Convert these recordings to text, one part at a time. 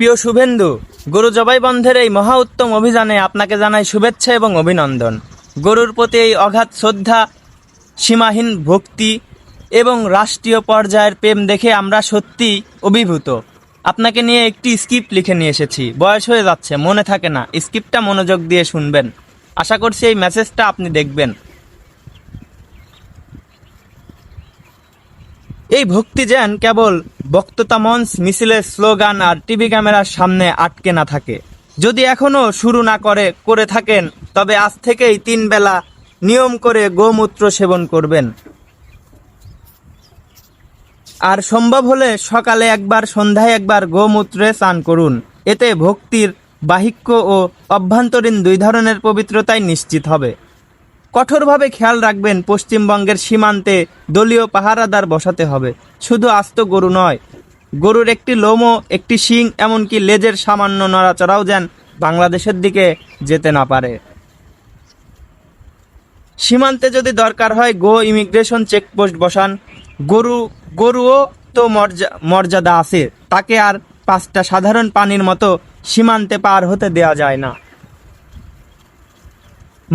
প্রিয় শুভেন্দু, গরু জবাই বন্ধের এই মহা উত্তম অভিযানে আপনাকে জানাই শুভেচ্ছা এবং অভিনন্দন। গরুর প্রতি এই অগাধ শ্রদ্ধা, সীমাহীন ভক্তি এবং রাষ্ট্রীয় পর্যায়ের প্রেম দেখে আমরা সত্যি অভিভূত। আপনাকে নিয়ে একটি স্ক্রিপ্ট লিখে নিয়ে এসেছি। বয়স হয়ে যাচ্ছে, মনে থাকে না, স্ক্রিপ্টটা মনোযোগ দিয়ে শুনবেন। আশা করছি এই মেসেজটা আপনি দেখবেন। এই ভক্তি যেন কেবল বক্তৃতা মঞ্চ, মিছিলের স্লোগান আর টিভি ক্যামেরার সামনে আটকে না থাকে। যদি এখনও শুরু না করে থাকেন, তবে আজ থেকেই 3 বেলা নিয়ম করে গোমূত্র সেবন করবেন। আর সম্ভব হলে সকালে একবার, সন্ধ্যায় একবার গোমূত্রে স্নান করুন। এতে ভক্তির বাহিক্য ও অভ্যন্তরীণ 2 ধরনের পবিত্রতাই নিশ্চিত হবে। কঠোরভাবে খেয়াল রাখবেন, পশ্চিমবঙ্গের সীমান্তে দলীয় পাহারাদার বসাতে হবে। শুধু আস্ত গরু নয়, গরুর একটি লোমও, একটি শিং, এমনকি লেজের সামান্য নড়াচড়াও যেন বাংলাদেশের দিকে যেতে না পারে। সীমান্তে যদি দরকার হয় গো ইমিগ্রেশন চেকপোস্ট বসান। গরুও তো মর্যাদা আছে, তাকে আর 5টা সাধারণ পানির মতো সীমান্তে পার হতে দেওয়া যায় না।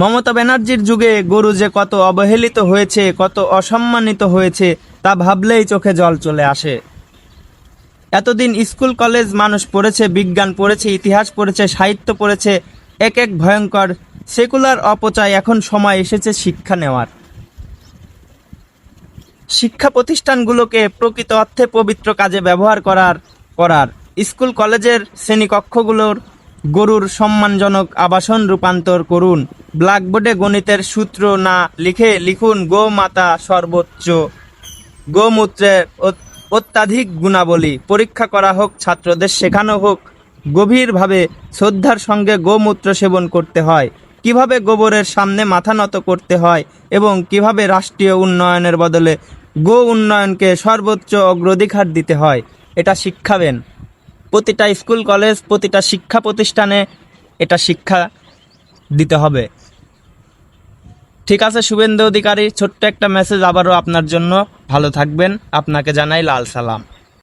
মমতা ব্যানার্জির যুগে গরু যে কত অবহেলিত হয়েছে, কত অসম্মানিত হয়েছে, তা ভাবলেই চোখে জল চলে আসে। এতদিন স্কুল কলেজ মানুষ পড়েছে, বিজ্ঞান পড়েছে, ইতিহাস পড়েছে, সাহিত্য পড়েছে, এক ভয়ঙ্কর সেকুলার অপচয়। এখন সময় এসেছে শিক্ষা নেওয়ার। শিক্ষা প্রতিষ্ঠানগুলোকে প্রকৃত অর্থে পবিত্র কাজে ব্যবহার করার স্কুল কলেজের শ্রেণীকক্ষগুলোর গরুর সম্মানজনক আবাসন রূপান্তর করুন। ব্ল্যাকবোর্ডে গণিতের সূত্র না লিখে লিখুন গোমাতা সর্বোচ্চ, গোমূত্রের অত্যাধিক গুণাবলী পরীক্ষা করা হোক, ছাত্রদের শেখানো হোক গভীরভাবে শ্রদ্ধার সঙ্গে গোমূত্র সেবন করতে হয়, কিভাবে গোবরের সামনে মাথা নত করতে হয় এবং কিভাবে রাষ্ট্রীয় উন্নয়নের বদলে গো উন্নয়নকে সর্বোচ্চ অগ্রাধিকার দিতে হয়, এটা শিক্ষাবেন। প্রতিটা স্কুল কলেজ, প্রতিটা শিক্ষা প্রতিষ্ঠানে এটা শিক্ষা দিতে হবে। ঠিক আছে শুভেন্দু অধিকারী, ছোট্ট একটা মেসেজ আবারও আপনার জন্য। ভালো থাকবেন। আপনাকে জানাই লাল সালাম।